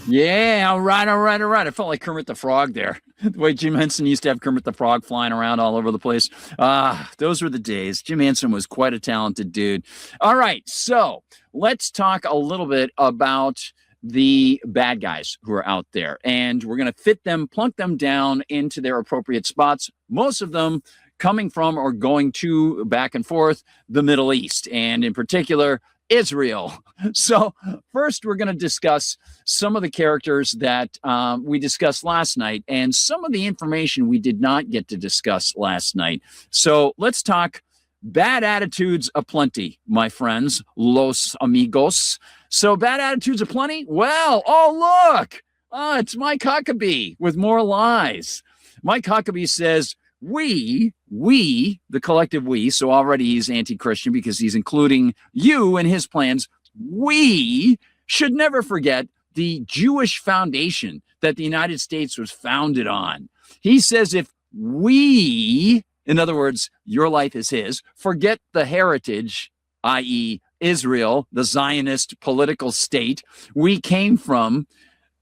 Yeah, all right, all right, all right. I felt like Kermit the Frog there. The way Jim Henson used to have Kermit the Frog flying around all over the place. Those were the days. Jim Henson was quite a talented dude. All right, so let's talk a little bit about the bad guys who are out there. And we're going to fit them, plunk them down into their appropriate spots. Most of them coming from or going to back and forth the Middle East, and in particular, Israel. So first, we're going to discuss some of the characters that we discussed last night and some of the information we did not get to discuss last night. So let's talk bad attitudes aplenty, my friends, los amigos. So bad attitudes aplenty? Well, oh, look. It's Mike Huckabee with more lies. Mike Huckabee says, we, the collective we, so already he's anti-Christian because he's including you in his plans. We should never forget the Jewish foundation that the United States was founded on. He says if we, in other words, your life is his, forget the heritage, i.e. Israel, the Zionist political state we came from,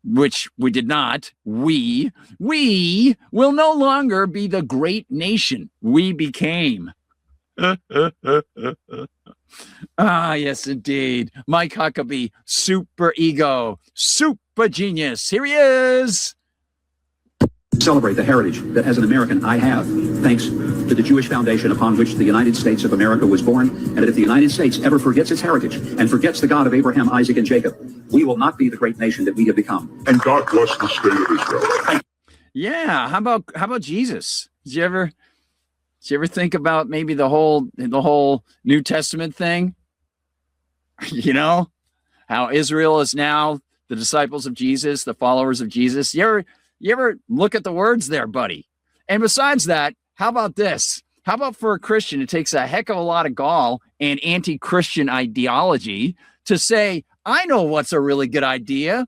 which we did not, we will no longer be the great nation we became. Yes, indeed. Mike Huckabee, super ego, super genius. Here he is. Celebrate the heritage that as an American I have, thanks to the Jewish foundation upon which the United States of America was born, and that if the United States ever forgets its heritage and forgets the God of Abraham, Isaac, and Jacob, we will not be the great nation that we have become. And God bless the state of Israel. Yeah, how about Jesus? Did you ever think about maybe the whole New Testament thing? You know, how Israel is now the disciples of Jesus, the followers of Jesus. You ever look at the words there, buddy? And besides that, how about this? How about for a Christian, it takes a heck of a lot of gall and anti-Christian ideology to say, I know what's a really good idea.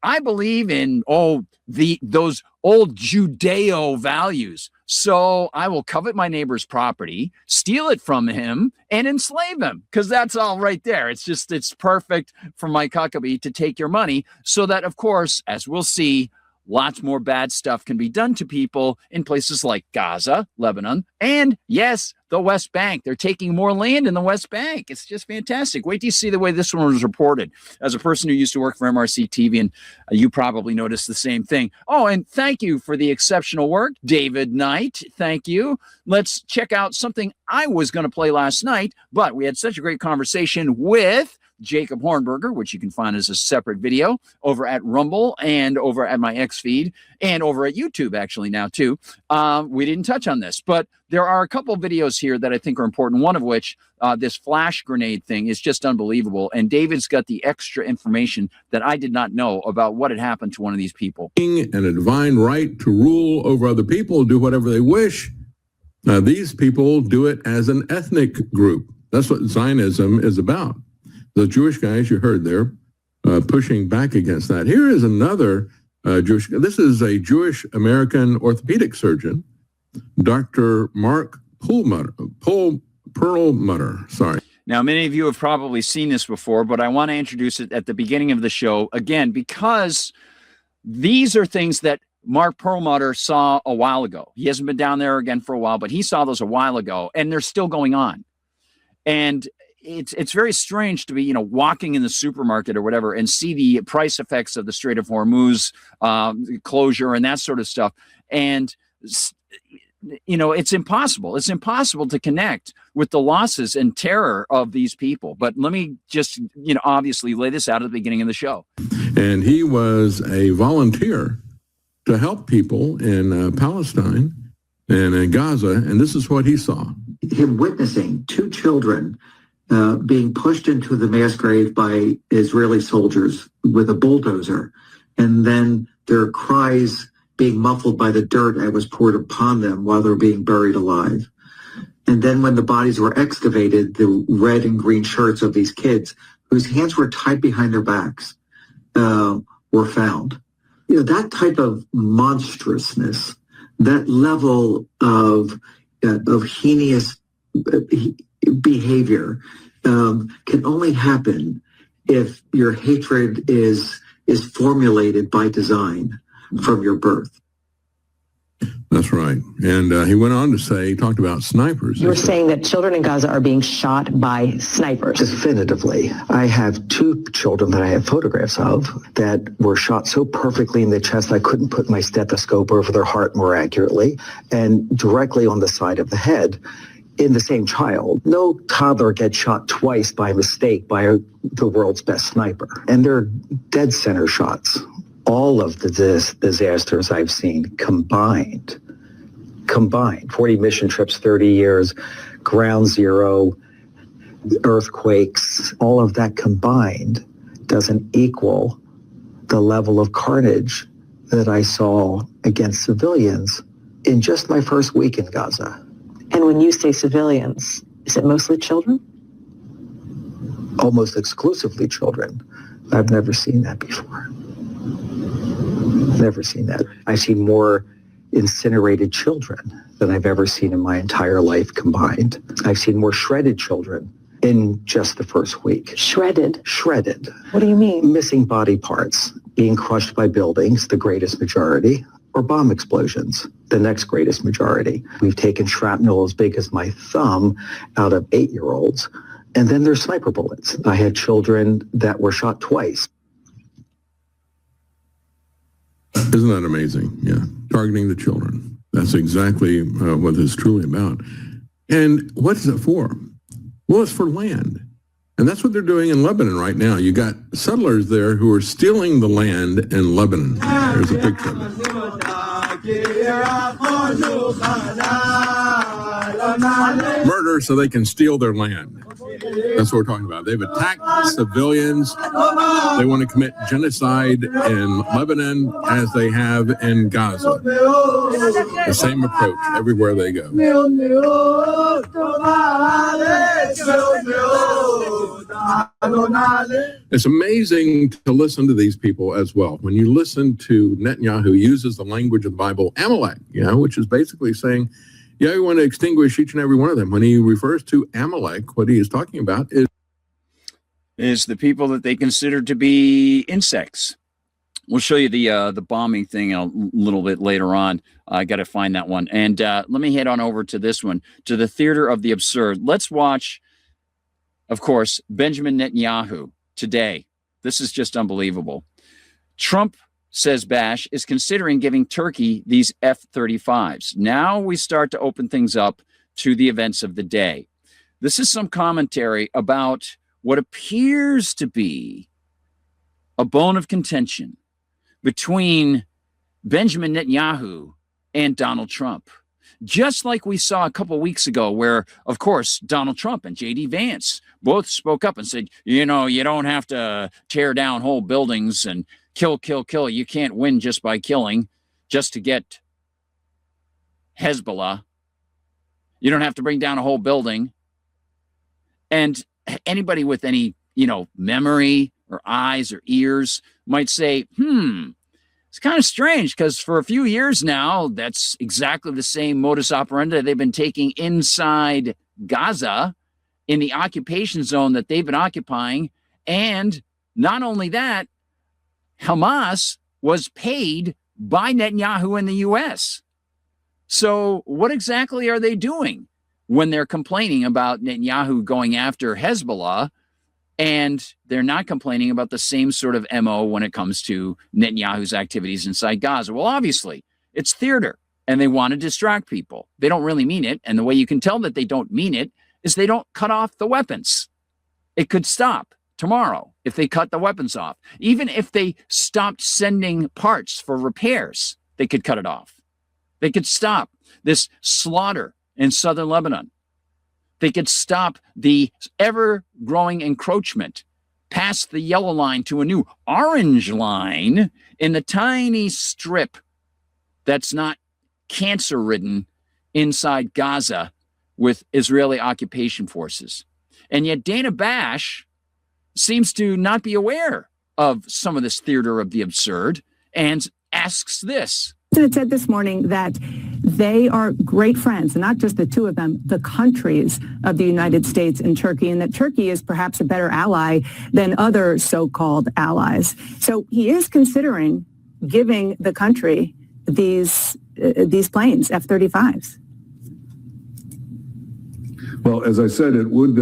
I believe in, those old Judeo values. So I will covet my neighbor's property, steal it from him, and enslave him. Because that's all right there. It's perfect for Mike Huckabee to take your money so that, of course, as we'll see, lots more bad stuff can be done to people in places like Gaza, Lebanon, and yes, the West Bank. They're taking more land in the West Bank. It's just fantastic. Wait till you see the way this one was reported. As a person who used to work for MRC TV, and you probably noticed the same thing. Oh, and thank you for the exceptional work, David Knight. Thank you. Let's check out something I was going to play last night, but we had such a great conversation with Jacob Hornberger, which you can find as a separate video over at Rumble and over at my X feed and over at YouTube actually now too. We didn't touch on this, but there are a couple videos here that I think are important. One of which, this flash grenade thing is just unbelievable. And David's got the extra information that I did not know about what had happened to one of these people. And a divine right to rule over other people, do whatever they wish. These people do it as an ethnic group. That's what Zionism is about. The Jewish guys you heard there pushing back against that. Here is another this is a Jewish American orthopedic surgeon, Dr. Mark Perlmutter. Sorry. Now, many of you have probably seen this before, but I want to introduce it at the beginning of the show again, because these are things that Mark Perlmutter saw a while ago. He hasn't been down there again for a while, but he saw those a while ago, and they're still going on. And it's very strange to be, walking in the supermarket or whatever and see the price effects of the Strait of Hormuz closure and that sort of stuff. And, it's impossible. It's impossible to connect with the losses and terror of these people. But let me just, obviously lay this out at the beginning of the show. And he was a volunteer to help people in Palestine and in Gaza. And this is what he saw. Him witnessing two children being pushed into the mass grave by Israeli soldiers with a bulldozer, and then their cries being muffled by the dirt that was poured upon them while they were being buried alive. And then when the bodies were excavated, the red and green shirts of these kids, whose hands were tied behind their backs, were found. That type of monstrousness, that level of heinous behavior can only happen if your hatred is is formulated by design from your birth. That's right. And he went on to say, he talked about snipers. You're saying that children in Gaza are being shot by snipers? Definitively. I have 2 children that I have photographs of that were shot so perfectly in the chest I couldn't put my stethoscope over their heart more accurately, and directly on the side of the head in the same child. No toddler gets shot twice by mistake by the world's best sniper. And they're dead center shots. All of the disasters I've seen combined, 40 mission trips, 30 years, ground zero, earthquakes, all of that combined doesn't equal the level of carnage that I saw against civilians in just my first week in Gaza. And when you say civilians, is it mostly children? Almost exclusively children. I've never seen that before. Never seen that. I've seen more incinerated children than I've ever seen in my entire life combined. I've seen more shredded children in just the first week. Shredded? Shredded. What do you mean? Missing body parts, being crushed by buildings, the greatest majority, or bomb explosions, the next greatest majority. We've taken shrapnel as big as my thumb out of 8-year-olds, and then there's sniper bullets. I had children that were shot twice. Isn't that amazing? Yeah. Targeting the children. That's exactly what this is truly about. And what is it for? Well, it's for land. And that's what they're doing in Lebanon right now. You got settlers there who are stealing the land in Lebanon. There's a picture of it. Murder so they can steal their land. That's what we're talking about. They've attacked civilians. They want to commit genocide in Lebanon as they have in Gaza. The same approach everywhere they go. It's amazing to listen to these people as well. When you listen to Netanyahu uses the language of the Bible, Amalek, which is basically saying, we want to extinguish each and every one of them. When he refers to Amalek, what he is talking about is the people that they consider to be insects. We'll show you the bombing thing a little bit later on. I got to find that one. And let me head on over to this one, to the theater of the absurd. Let's watch, of course, Benjamin Netanyahu today. This is just unbelievable. Trump, says Bash, is considering giving Turkey these F-35s. Now we start to open things up to the events of the day. This is some commentary about what appears to be a bone of contention between Benjamin Netanyahu and Donald Trump. Just like we saw a couple weeks ago where, of course, Donald Trump and J.D. Vance both spoke up and said, you don't have to tear down whole buildings and kill. You can't win just by killing, just to get Hezbollah. You don't have to bring down a whole building. And anybody with any, memory or eyes or ears might say, it's kind of strange because for a few years now, that's exactly the same modus operandi they've been taking inside Gaza in the occupation zone that they've been occupying. And not only that, Hamas was paid by Netanyahu in the U.S. So what exactly are they doing when they're complaining about Netanyahu going after Hezbollah, and they're not complaining about the same sort of MO when it comes to Netanyahu's activities inside Gaza? Well, obviously, it's theater, and they want to distract people. They don't really mean it, and the way you can tell that they don't mean it is they don't cut off the weapons. It could stop tomorrow if they cut the weapons off. Even if they stopped sending parts for repairs, they could cut it off. They could stop this slaughter in southern Lebanon. They could stop the ever-growing encroachment past the yellow line to a new orange line in the tiny strip that's not cancer-ridden inside Gaza with Israeli occupation forces. And yet Dana Bash seems to not be aware of some of this theater of the absurd and asks this. President said this morning that they are great friends, and not just the two of them, the countries of the United States and Turkey, and that Turkey is perhaps a better ally than other so-called allies. So he is considering giving the country these planes, F-35s. Well, as I said, it would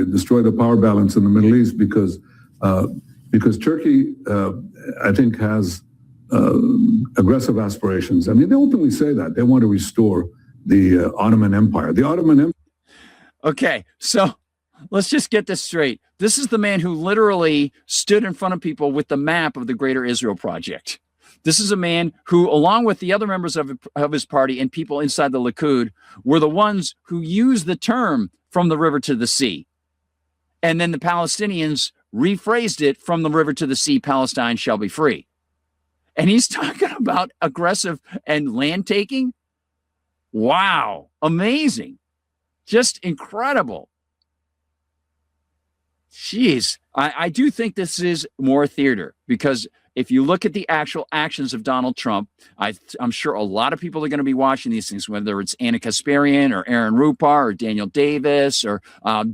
destroy the power balance in the Middle East because Turkey, I think, has aggressive aspirations. I mean, they openly say that. They want to restore the Ottoman Empire. The Ottoman Empire. Okay, so let's just get this straight. This is the man who literally stood in front of people with the map of the Greater Israel Project. This is a man who, along with the other members of his party and people inside the Likud, were the ones who used the term from the river to the sea. And then the Palestinians rephrased it from the river to the sea, Palestine shall be free. And he's talking about aggressive and land taking. Wow. Amazing. Just incredible. Jeez. I do think this is more theater, because if you look at the actual actions of Donald Trump, I'm sure a lot of people are going to be watching these things, whether it's Anna Kasparian or Aaron Rupar or Daniel Davis or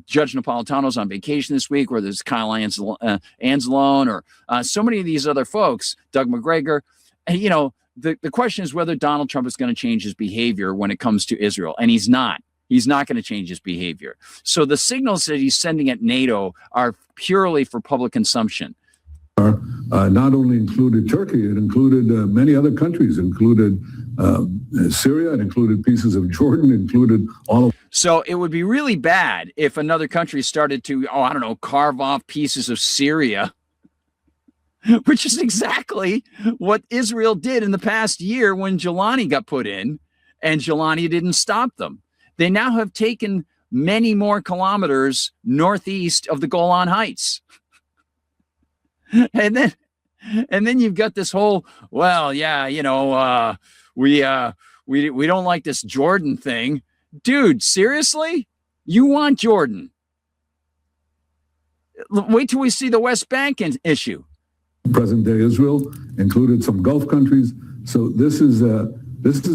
Judge Napolitano's on vacation this week, or there's Kyle Anzalone or so many of these other folks, Doug McGregor. And, you know, the question is whether Donald Trump is going to change his behavior when it comes to Israel. And he's not. He's not going to change his behavior. So the signals that he's sending at NATO are purely for public consumption. Not only included Turkey, it included many other countries, included Syria, it included pieces of Jordan, included all of. So it would be really bad if another country started to, carve off pieces of Syria, which is exactly what Israel did in the past year when Jelani got put in, and Jelani didn't stop them. They now have taken many more kilometers northeast of the Golan Heights. And then you've got this whole, we don't like this Jordan thing. Dude, seriously? You want Jordan? Wait till we see the West Bank issue. Present-day Israel included some Gulf countries. So this is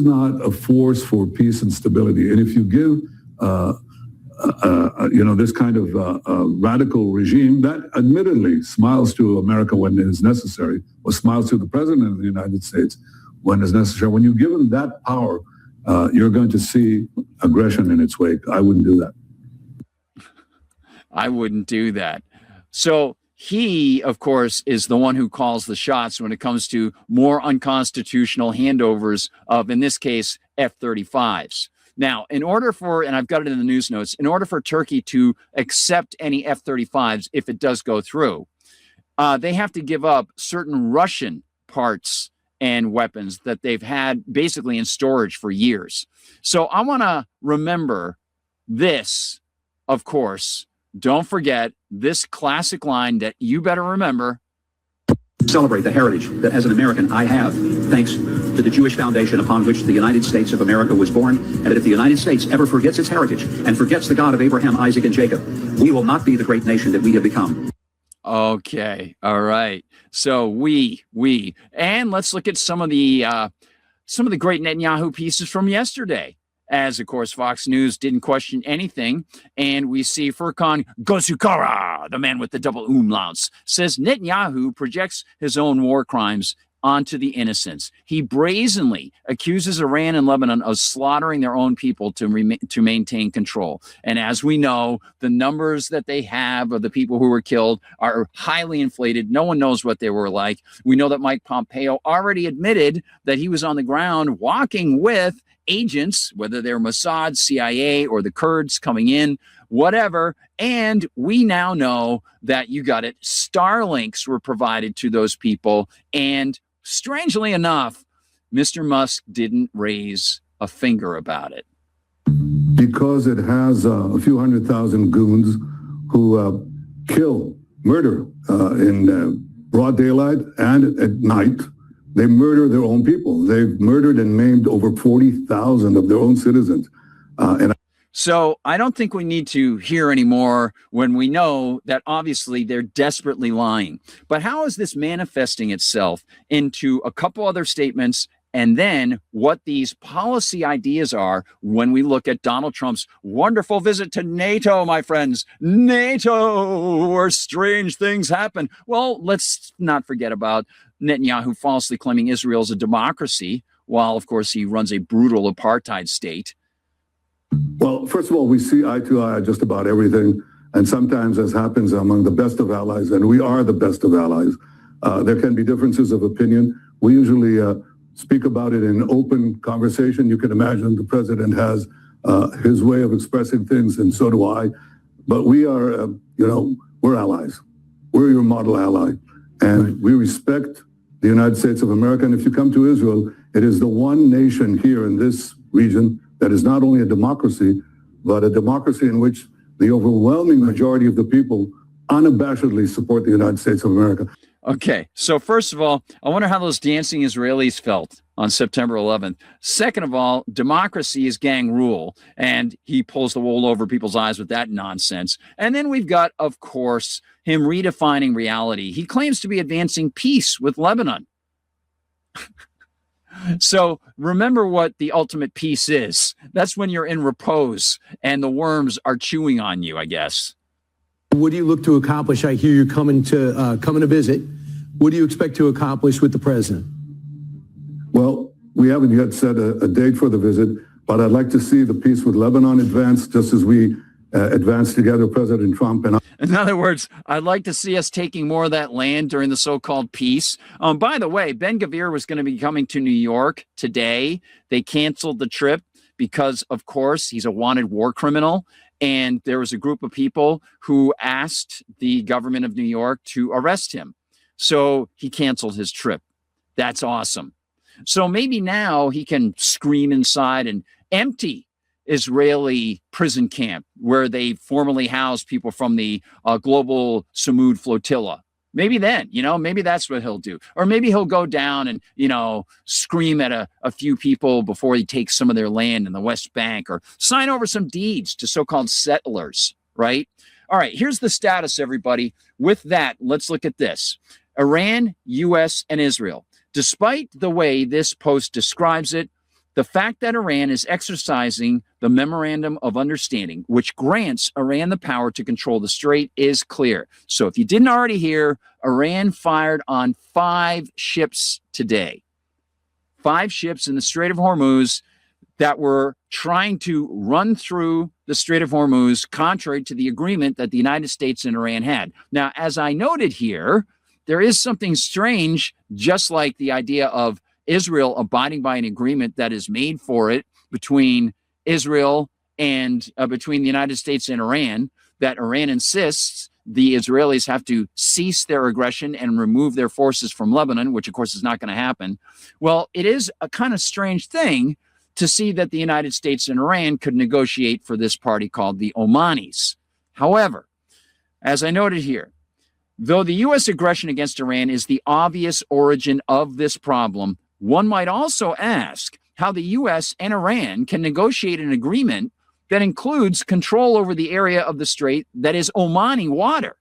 not a force for peace and stability. And if you give this kind of radical regime that admittedly smiles to America when it is necessary, or smiles to the president of the United States when it's necessary, when you give them that power, you're going to see aggression in its wake. I wouldn't do that. I wouldn't do that. So he, of course, is the one who calls the shots when it comes to more unconstitutional handovers of, in this case, F-35s. Now, in order for, and I've got it in the news notes, in order for Turkey to accept any F-35s, if it does go through, they have to give up certain Russian parts and weapons that they've had basically in storage for years. So I want to remember this, of course. Don't forget this classic line that you better remember. Celebrate the heritage that as an American I have, thanks to the Jewish foundation upon which the United States of America was born, and that if the United States ever forgets its heritage and forgets the God of Abraham, Isaac, and Jacob, we will not be the great nation that we have become. Okay. All right. So we, and let's look at some of the great Netanyahu pieces from yesterday. As, of course, Fox News didn't question anything. And we see Furkan Gozukara, the man with the double umlauts, says Netanyahu projects his own war crimes onto the innocents. He brazenly accuses Iran and Lebanon of slaughtering their own people to maintain control. And as we know, the numbers that they have of the people who were killed are highly inflated. No one knows what they were like. We know that Mike Pompeo already admitted that he was on the ground walking with agents, whether they're Mossad, CIA, or the Kurds coming in, whatever. And we now know that, you got it, Starlinks were provided to those people. And strangely enough, Mr. Musk didn't raise a finger about it. Because it has a few 100,000 goons who murder in broad daylight and at night. They murder their own people. They've murdered and maimed over 40,000 of their own citizens. So I don't think we need to hear anymore when we know that obviously they're desperately lying. But how is this manifesting itself into a couple other statements and then what these policy ideas are when we look at Donald Trump's wonderful visit to NATO, my friends. NATO, where strange things happen. Well, let's not forget about Netanyahu falsely claiming Israel is a democracy, while, of course, he runs a brutal apartheid state. Well, first of all, we see eye to eye on just about everything. And sometimes, as happens among the best of allies, and we are the best of allies, there can be differences of opinion. We usually speak about it in open conversation. You can imagine the president has his way of expressing things, and so do I. But we are, we're allies. We're your model ally. And we respect the United States of America. And if you come to Israel, it is the one nation here in this region that is not only a democracy, but a democracy in which the overwhelming majority of the people unabashedly support the United States of America. Okay, so first of all, I wonder how those dancing Israelis felt on September 11th. Second of all, democracy is gang rule, and he pulls the wool over people's eyes with that nonsense. And then we've got, of course, him redefining reality. He claims to be advancing peace with Lebanon. So remember what the ultimate peace is. That's when you're in repose and the worms are chewing on you, I guess. What do you look to accomplish? I hear you're coming to visit. What do you expect to accomplish with the president? Well, we haven't yet set a date for the visit, but I'd like to see the peace with Lebanon advance just as we advanced together, President Trump and I. In other words, I'd like to see us taking more of that land during the so-called peace. By the way, Ben-Gvir was going to be coming to New York today. They canceled the trip because, of course, he's a wanted war criminal. And there was a group of people who asked the government of New York to arrest him. So he canceled his trip. That's awesome. So maybe now he can scream inside an empty Israeli prison camp where they formerly housed people from the global Samud flotilla. Maybe then, maybe that's what he'll do. Or maybe he'll go down and, scream at a few people before he takes some of their land in the West Bank, or sign over some deeds to so-called settlers, right? All right, here's the status, everybody. With that, let's look at this. Iran, U.S., and Israel. Despite the way this post describes it, the fact that Iran is exercising the Memorandum of Understanding, which grants Iran the power to control the strait, is clear. So if you didn't already hear, Iran fired on 5 ships today. 5 ships in the Strait of Hormuz that were trying to run through the Strait of Hormuz, contrary to the agreement that the United States and Iran had. Now, as I noted here, there is something strange, just like the idea of Israel abiding by an agreement that is made for it between Israel and between the United States and Iran, that Iran insists the Israelis have to cease their aggression and remove their forces from Lebanon, which of course is not going to happen. Well, it is a kind of strange thing to see that the United States and Iran could negotiate for this party called the Omanis. However, as I noted here, though the U.S. aggression against Iran is the obvious origin of this problem, one might also ask how the U.S. and Iran can negotiate an agreement that includes control over the area of the strait that is Omani water.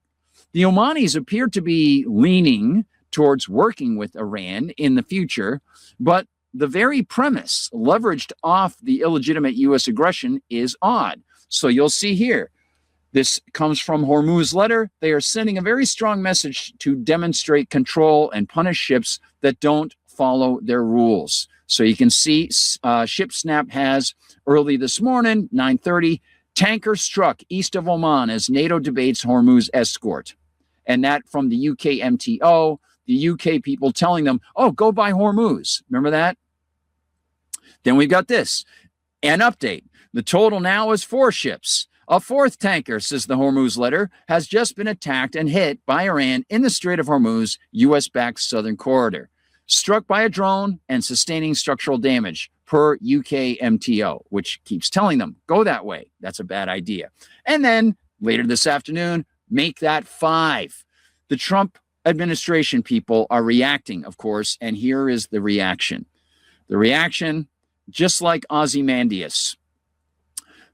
The Omanis appear to be leaning towards working with Iran in the future, but the very premise leveraged off the illegitimate U.S. aggression is odd. So you'll see here, this comes from Hormuz letter. They are sending a very strong message to demonstrate control and punish ships that don't follow their rules. So you can see ShipSnap has early this morning, 9:30, tanker struck east of Oman as NATO debates Hormuz escort. And that from the UK MTO, the UK people telling them, oh, go by Hormuz. Remember that? Then we've got this, an update. The total now is 4 ships. A 4th tanker, says the Hormuz letter, has just been attacked and hit by Iran in the Strait of Hormuz, U.S.-backed southern corridor, struck by a drone and sustaining structural damage, per UK MTO, which keeps telling them, go that way. That's a bad idea. And then later this afternoon, make that 5. The Trump administration people are reacting, of course, and here is the reaction. The reaction, just like Ozymandias.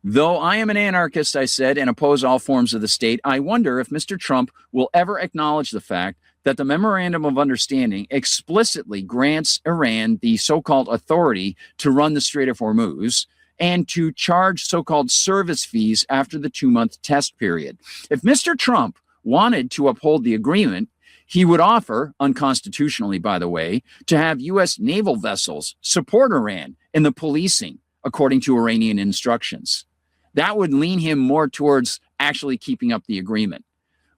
Though I am an anarchist, I said, and oppose all forms of the state, I wonder if Mr. Trump will ever acknowledge the fact that the Memorandum of Understanding explicitly grants Iran the so-called authority to run the Strait of Hormuz and to charge so-called service fees after the 2-month test period. If Mr. Trump wanted to uphold the agreement, he would offer, unconstitutionally, by the way, to have U.S. naval vessels support Iran in the policing according to Iranian instructions. That would lean him more towards actually keeping up the agreement.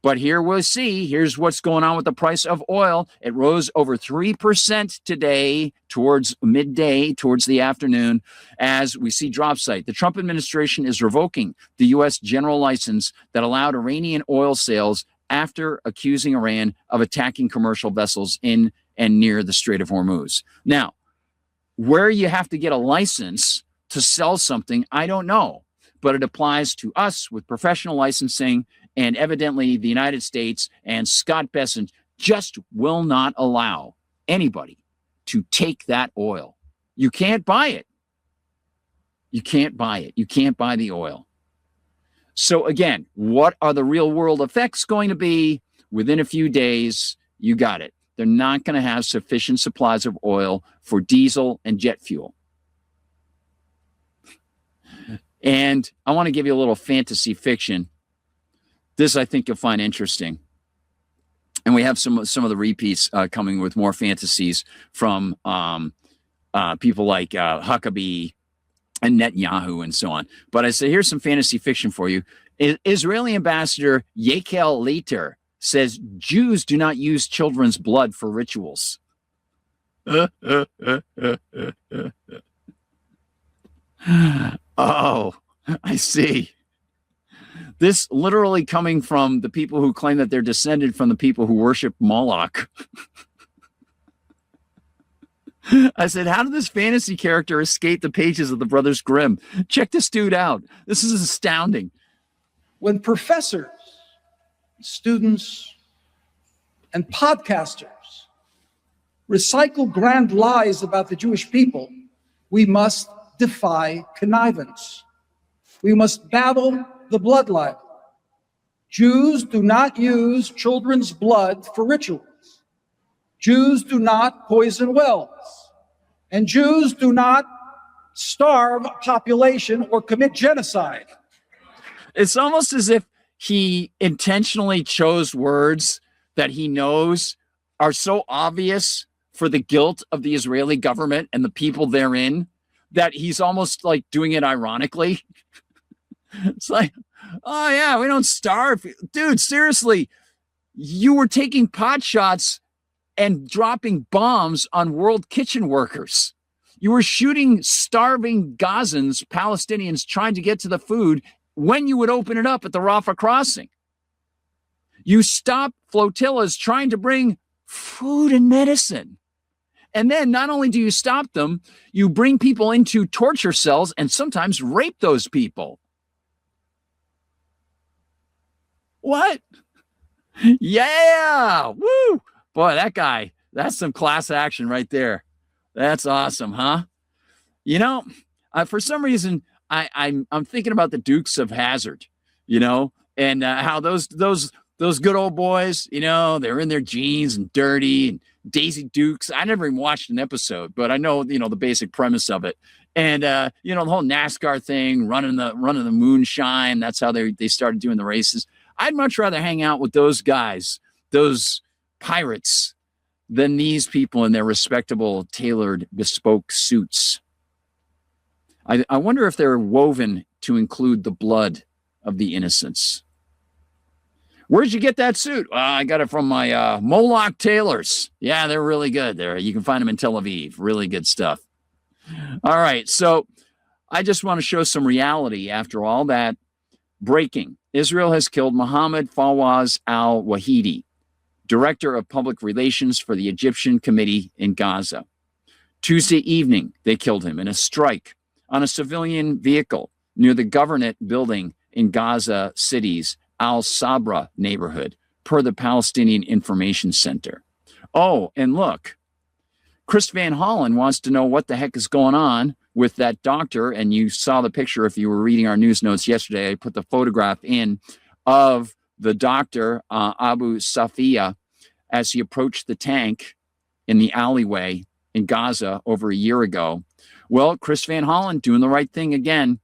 But here we'll see. Here's what's going on with the price of oil. It rose over 3% today towards midday, towards the afternoon, as we see drop site. The Trump administration is revoking the U.S. general license that allowed Iranian oil sales after accusing Iran of attacking commercial vessels in and near the Strait of Hormuz. Now, where you have to get a license to sell something, I don't know, but it applies to us with professional licensing. And evidently, the United States and Scott Bessent just will not allow anybody to take that oil. You can't buy it. You can't buy it. You can't buy the oil. So again, what are the real world effects going to be? Within a few days, you got it. They're not going to have sufficient supplies of oil for diesel and jet fuel. And I want to give you a little fantasy fiction. This I think you'll find interesting. And we have some of the repeats coming with more fantasies from people like Huckabee and Netanyahu and so on. But I say, here's some fantasy fiction for you. Israeli ambassador Yekel Leiter says Jews do not use children's blood for rituals. Oh, I see. This literally coming from the people who claim that they're descended from the people who worship Moloch. I said, how did this fantasy character escape the pages of the Brothers Grimm? Check this dude out. This is astounding. When professors, students, and podcasters recycle grand lies about the Jewish people, we must defy connivance. We must battle the blood libel. Jews do not use children's blood for rituals. Jews do not poison wells. And Jews do not starve a population or commit genocide. It's almost as if he intentionally chose words that he knows are so obvious for the guilt of the Israeli government and the people therein that he's almost like doing it ironically. It's like, oh yeah, we don't starve. Dude, seriously, you were taking pot shots and dropping bombs on world kitchen workers. You were shooting starving Gazans, Palestinians trying to get to the food when you would open it up at the Rafah crossing. You stopped flotillas trying to bring food and medicine. And then not only do you stop them, you bring people into torture cells and sometimes rape those people. What? Yeah. Woo. Boy, that guy, that's some class action right there. That's awesome, huh? You know, for some reason, I'm thinking about the Dukes of Hazzard, you know, and how those good old boys, you know, they're in their jeans and dirty, and Daisy Dukes. I never even watched an episode, but I know, you know, the basic premise of it. And you know, the whole NASCAR thing, running the moonshine. That's how they started doing the races. I'd much rather hang out with those guys, those pirates, than these people in their respectable, tailored, bespoke suits. I wonder if they're woven to include the blood of the innocents. Where'd you get that suit? I got it from my Moloch tailors. Yeah, they're really good. You can find them in Tel Aviv. Really good stuff. All right, so I just want to show some reality after all that breaking. Israel has killed Mohammed Fawaz al-Wahidi, Director of Public Relations for the Egyptian Committee in Gaza. Tuesday evening, they killed him in a strike on a civilian vehicle near the Governorate building in Gaza City's Al-Sabra neighborhood, per the Palestinian Information Center. Oh, and look, Chris Van Hollen wants to know what the heck is going on with that doctor. And you saw the picture if you were reading our news notes yesterday. I put the photograph in of the doctor, Abu Safiya, as he approached the tank in the alleyway in Gaza over a year ago. Well, Chris Van Hollen doing the right thing again.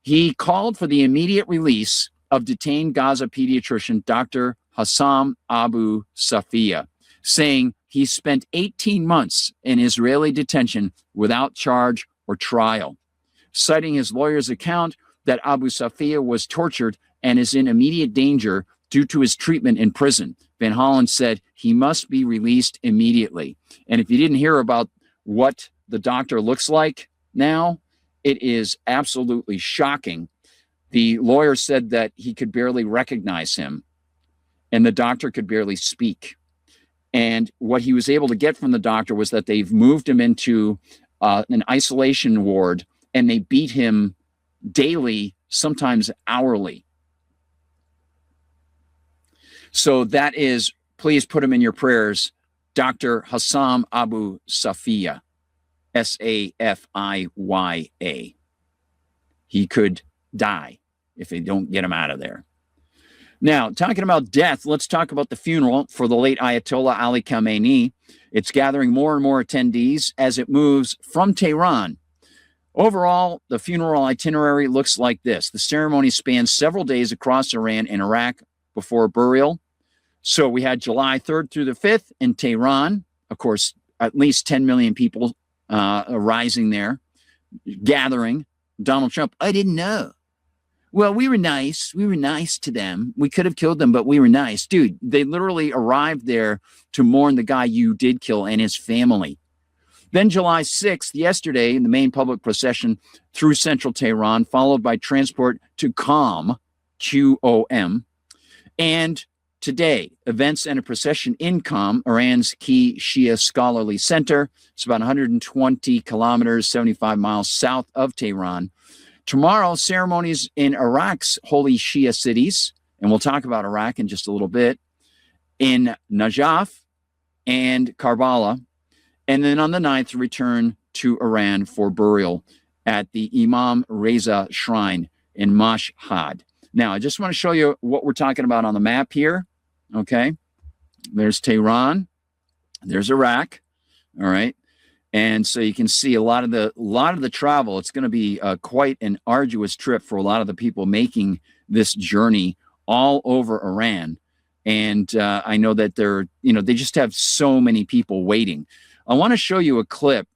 He called for the immediate release of detained Gaza pediatrician Dr. Hassam Abu Safiya, saying he spent 18 months in Israeli detention without charge or trial, citing his lawyer's account that Abu Safiya was tortured and is in immediate danger due to his treatment in prison. Van Hollen said he must be released immediately. And if you didn't hear about what the doctor looks like now, it is absolutely shocking. The lawyer said that he could barely recognize him, and the doctor could barely speak. And what he was able to get from the doctor was that they've moved him into an isolation ward, and they beat him daily, sometimes hourly. So that is, please put him in your prayers, Dr. Hassam Abu Safiya, Safiya. He could die if they don't get him out of there. Now, talking about death, let's talk about the funeral for the late Ayatollah Ali Khamenei. It's gathering more and more attendees as it moves from Tehran. Overall, the funeral itinerary looks like this. The ceremony spans several days across Iran and Iraq before burial. So we had July 3rd through the 5th in Tehran. Of course, at least 10 million people rising there, gathering. Donald Trump, I didn't know. Well, we were nice. We were nice to them. We could have killed them, but we were nice. Dude, they literally arrived there to mourn the guy you did kill and his family. Then July 6th, yesterday, in the main public procession through central Tehran, followed by transport to Qom, Q-O-M. And today, events and a procession in Qom, Iran's key Shia scholarly center. It's about 120 kilometers, 75 miles south of Tehran. Tomorrow, ceremonies in Iraq's holy Shia cities, and we'll talk about Iraq in just a little bit, in Najaf and Karbala. And then on the 9th, return to Iran for burial at the Imam Reza Shrine in Mashhad. Now, I just want to show you what we're talking about on the map here. Okay, there's Tehran, there's Iraq. All right, and so you can see a lot of the travel. It's going to be quite an arduous trip for a lot of the people making this journey all over Iran. And I know that they just have so many people waiting. I want to show you a clip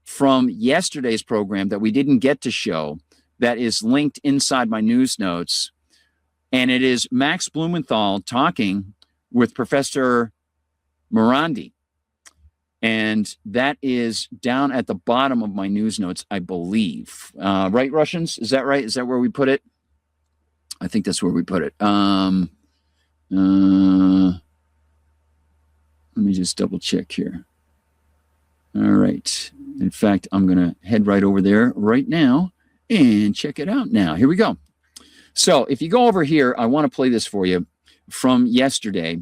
from yesterday's program that we didn't get to show that is linked inside my news notes. And it is Max Blumenthal talking with Professor Morandi. And that is down at the bottom of my news notes, I believe. Right, Russians? Is that right? Is that where we put it? I think that's where we put it. Let me just double check here. All right. In fact, I'm going to head right over there right now and check it out now. Here we go. So if you go over here, I want to play this for you from yesterday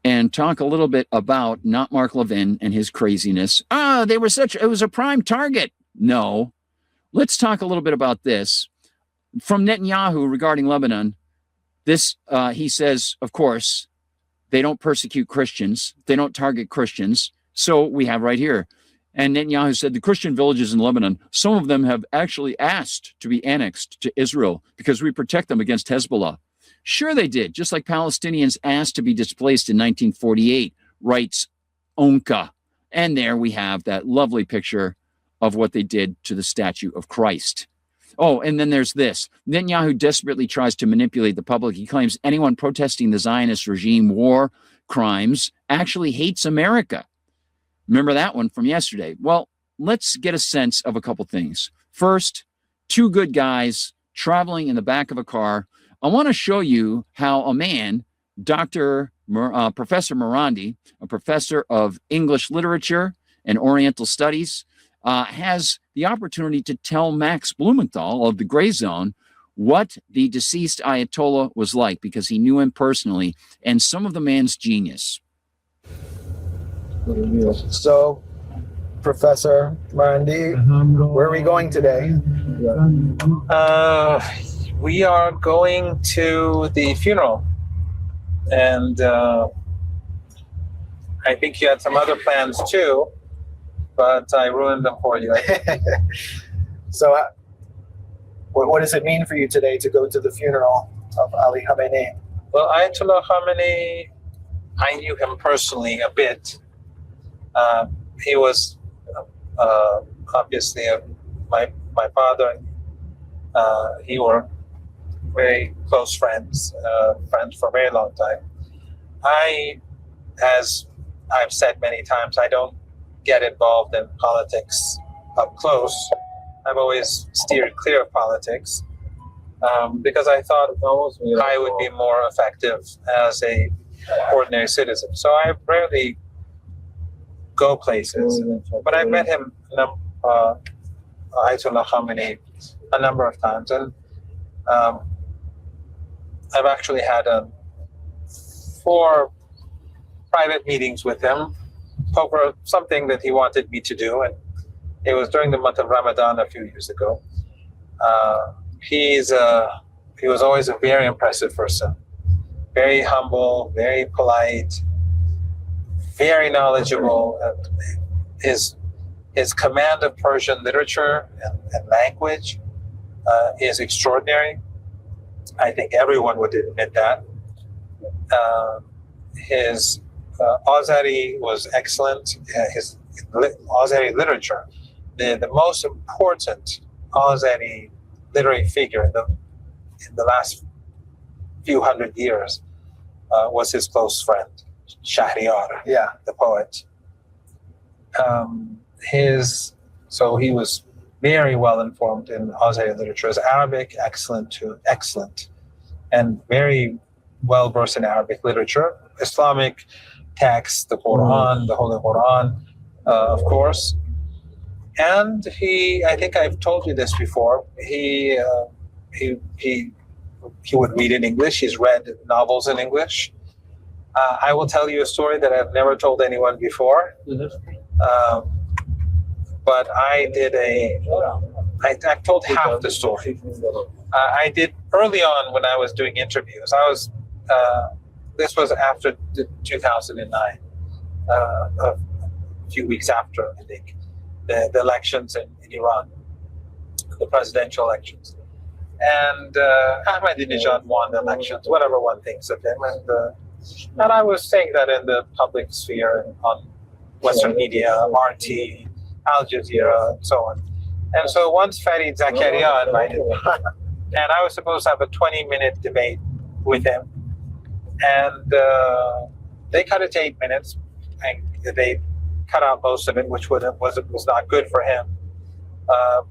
and talk a little bit about not Mark Levin and his craziness. It was a prime target. No. Let's talk a little bit about this. From Netanyahu regarding Lebanon, this, he says, of course, they don't persecute Christians. They don't target Christians. So we have right here. And Netanyahu said the Christian villages in Lebanon, some of them have actually asked to be annexed to Israel because we protect them against Hezbollah. Sure they did, just like Palestinians asked to be displaced in 1948, writes Onka. And there we have that lovely picture of what they did to the statue of Christ. Oh, and then there's this. Netanyahu desperately tries to manipulate the public. He claims anyone protesting the Zionist regime war crimes actually hates America. Remember that one from yesterday? Well, let's get a sense of a couple things. First, two good guys traveling in the back of a car. I want to show you how a man, Professor Morandi, a professor of English literature and Oriental studies, has the opportunity to tell Max Blumenthal of the Gray Zone what the deceased Ayatollah was like because he knew him personally and some of the man's genius. So, Professor Marandi, where are we going today? We are going to the funeral, and I think you had some other plans too, but I ruined them for you. So, what does it mean for you today to go to the funeral of Ali Khamenei? Well, Ayatollah Khamenei, I knew him personally a bit. He was obviously my father and he were very close friends for a very long time. As I've said many times, I don't get involved in politics up close. I've always steered clear of politics because I thought I would be more effective as a ordinary citizen. So I rarely go places, but I met him, Ayatollah Khamenei, a number of times, and I've actually had 4 private meetings with him over something that he wanted me to do, and it was during the month of Ramadan a few years ago. He was always a very impressive person, very humble, very polite, very knowledgeable. His command of Persian literature and language is extraordinary. I think everyone would admit that. His Azeri was excellent. His Azeri literature, the most important Azeri literary figure in the last few hundred years was his close friend, Shahryar, the poet. So he was very well informed in Azeri literature. His Arabic, excellent, and very well versed in Arabic literature, Islamic texts, the Quran, the Holy Quran, of course. And I think I've told you this before. He would read in English. He's read novels in English. I will tell you a story that I've never told anyone before. But I've told half the story. I did early on when I was doing interviews. This was after 2009, a few weeks after, I think, the elections in Iran, the presidential elections. And Ahmadinejad won the elections, whatever one thinks of him. And I was saying that in the public sphere, on Western media, RT, Al Jazeera, and so on. And so once Farid Zakaria invited me, and I was supposed to have a 20-minute debate with him. And they cut it to 8 minutes, and they cut out most of it, which was not good for him.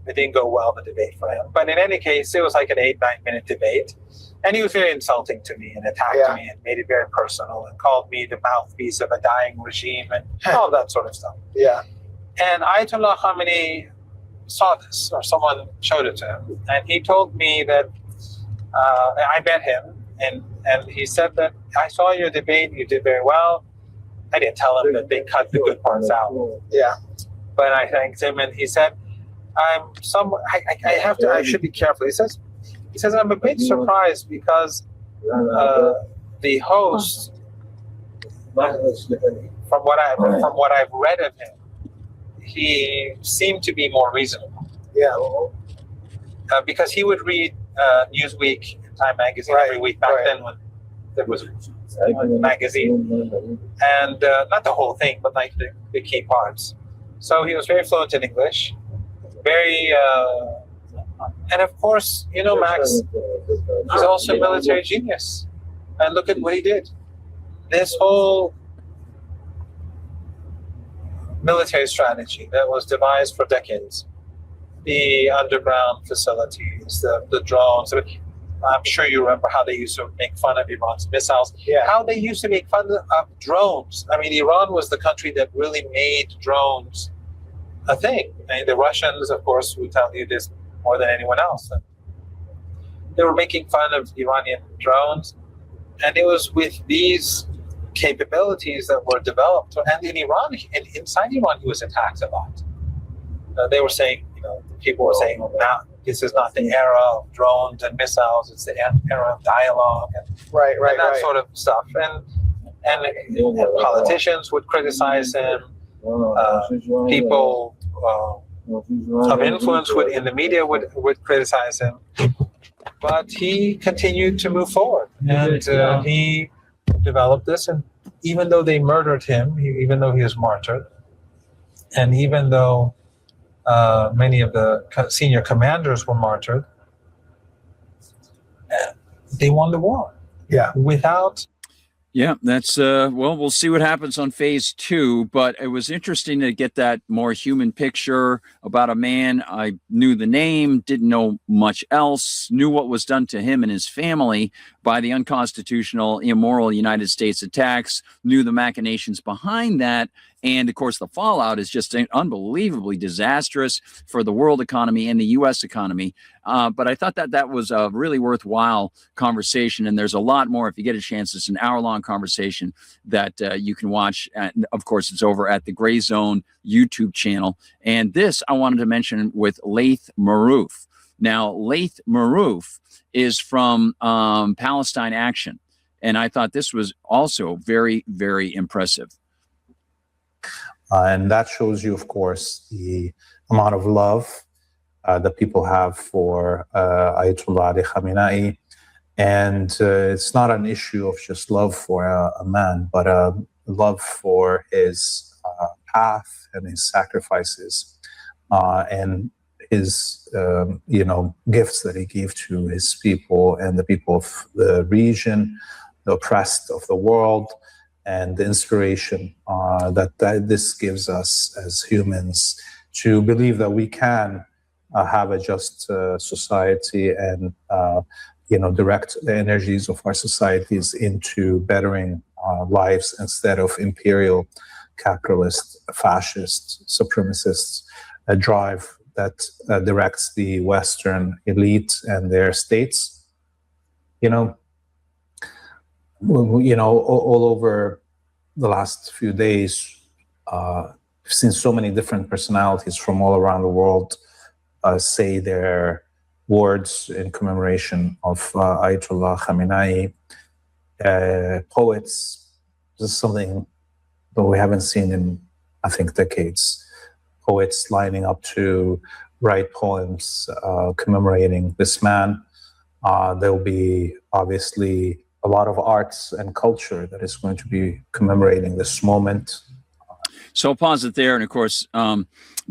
It didn't go well, the debate for him. But in any case, it was like an 8-9 minute debate. And he was very insulting to me and attacked me and made it very personal and called me the mouthpiece of a dying regime and all that sort of stuff. Yeah. And Ayatollah Khamenei saw this, or someone showed it to him. And he told me that I met him, and he said that I saw your debate, you did very well. I didn't tell him that they cut the good parts out. Yeah. But I thanked him, and he said, I should be careful. He says, I'm a bit surprised because the host, from what I've read of him, he seemed to be more reasonable. Yeah. Because he would read Newsweek, Time magazine every week back then when there was a magazine, and not the whole thing, but like the key parts. So he was very fluent in English, very, and of course, Max, he's also a military genius. And look at what he did. This whole military strategy that was devised for decades, the underground facilities, the drones. I'm sure you remember how they used to make fun of Iran's missiles. Yeah. How they used to make fun of drones. I mean, Iran was the country that really made drones a thing. And the Russians, of course, will tell you this more than anyone else. They were making fun of Iranian drones. And it was with these capabilities that were developed. And in Iran, inside Iran, he was attacked a lot. They were saying, people were saying, now this is not the era of drones and missiles; it's the era of dialogue and that sort of stuff. And politicians would criticize him. People of influence in the media would criticize him. But he continued to move forward, and he developed this. And even though they murdered him, even though he was martyred, and even though many of the senior commanders were martyred, they won the war. Yeah. Yeah, that's well, we'll see what happens on phase 2, but it was interesting to get that more human picture about a man. I knew the name, didn't know much else, knew what was done to him and his family by the unconstitutional, immoral United States attacks, knew the machinations behind that. And of course, the fallout is just unbelievably disastrous for the world economy and the U.S. economy. But I thought that was a really worthwhile conversation. And there's a lot more. If you get a chance, it's an hour-long conversation that you can watch. And of course, it's over at the Gray Zone YouTube channel. And this I wanted to mention with Laith Marouf. Now, Laith Marouf is from Palestine Action. And I thought this was also very, very impressive. And that shows you, of course, the amount of love that people have for Ayatollah Ali Khamenei. And it's not an issue of just love for a man, but a love for his path and his sacrifices and his, gifts that he gave to his people and the people of the region, the oppressed of the world, and the inspiration that this gives us as humans to believe that we can have a just society and direct the energies of our societies into bettering lives instead of imperial, capitalist, fascist, supremacist drive that directs the Western elite and their states. All over the last few days, we've seen so many different personalities from all around the world say their words in commemoration of Ayatollah Khamenei. Poets, this is something that we haven't seen in, I think, decades. Poets lining up to write poems commemorating this man. There will be obviously a lot of arts and culture that is going to be commemorating this moment. So I'll pause it there. And of course,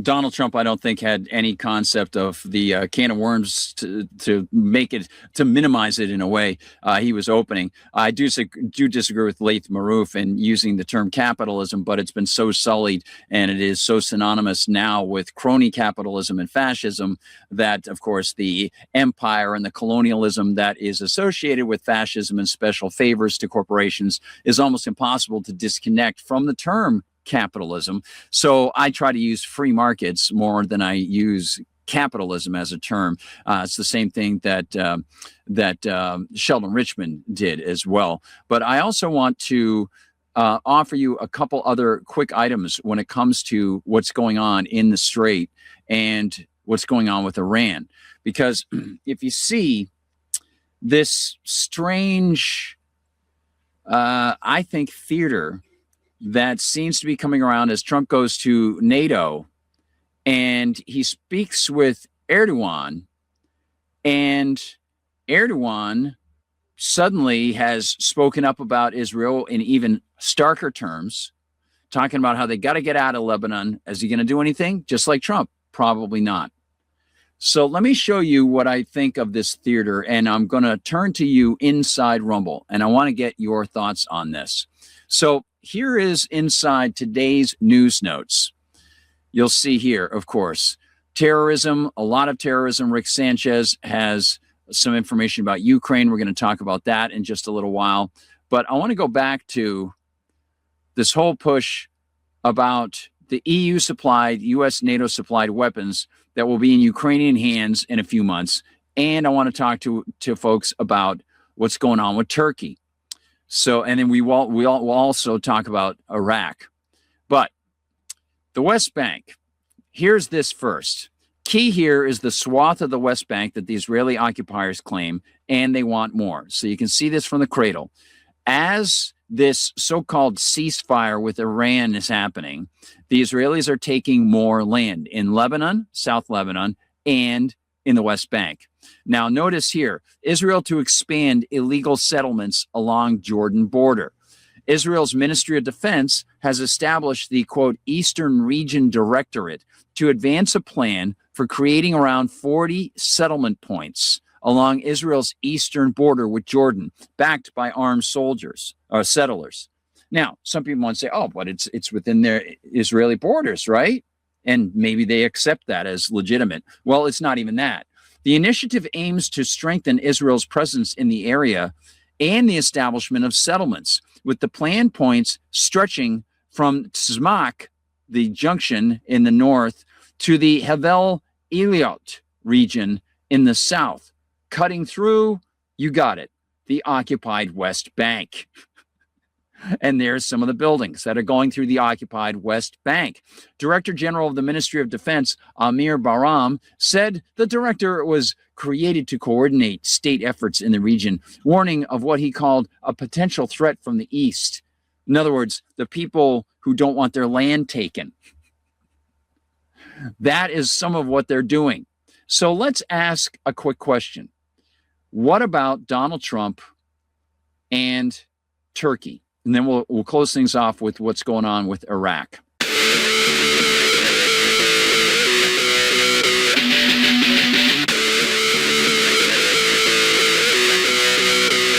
Donald Trump, I don't think, had any concept of the can of worms to make it, to minimize it in a way he was opening. I do disagree with Laith Marouf in using the term capitalism, but it's been so sullied and it is so synonymous now with crony capitalism and fascism that, of course, the empire and the colonialism that is associated with fascism and special favors to corporations is almost impossible to disconnect from the term capitalism. So I try to use free markets more than I use capitalism as a term. It's the same thing that Sheldon Richman did as well. But I also want to offer you a couple other quick items when it comes to what's going on in the Strait and what's going on with Iran. Because if you see this strange, I think, theater that seems to be coming around as Trump goes to NATO and he speaks with Erdogan, and Erdogan suddenly has spoken up about Israel in even starker terms, talking about how they got to get out of Lebanon. Is he going to do anything? Just like Trump? Probably not. So let me show you what I think of this theater, and I'm going to turn to you inside Rumble, and I want to get your thoughts on this. So here is inside today's news notes. You'll see here, of course, terrorism, a lot of terrorism. Rick Sanchez has some information about Ukraine. We're going to talk about that in just a little while. But I want to go back to this whole push about the EU-supplied, U.S. NATO-supplied weapons that will be in Ukrainian hands in a few months. And I want to talk to folks about what's going on with Turkey. So, and then we'll also talk about Iraq. But the West Bank, here's this first. Key here is the swath of the West Bank that the Israeli occupiers claim, and they want more. So you can see this from the cradle. As this so-called ceasefire with Iran is happening, the Israelis are taking more land in Lebanon, South Lebanon, and in the West Bank. Now, notice here, Israel to expand illegal settlements along Jordan border. Israel's Ministry of Defense has established the, quote, Eastern Region Directorate to advance a plan for creating around 40 settlement points along Israel's eastern border with Jordan, backed by armed soldiers or settlers. Now, some people want to say, oh, but it's within their Israeli borders, right? And maybe they accept that as legitimate. Well, it's not even that. The initiative aims to strengthen Israel's presence in the area and the establishment of settlements, with the planned points stretching from Tzmak, the junction in the north, to the Havel Eliot region in the south, cutting through, you got it, the occupied West Bank. And there's some of the buildings that are going through the occupied West Bank. Director General of the Ministry of Defense, Amir Baram, said the director was created to coordinate state efforts in the region, warning of what he called a potential threat from the east. In other words, the people who don't want their land taken. That is some of what they're doing. So let's ask a quick question. What about Donald Trump and Turkey? And then we'll close things off with what's going on with Iraq.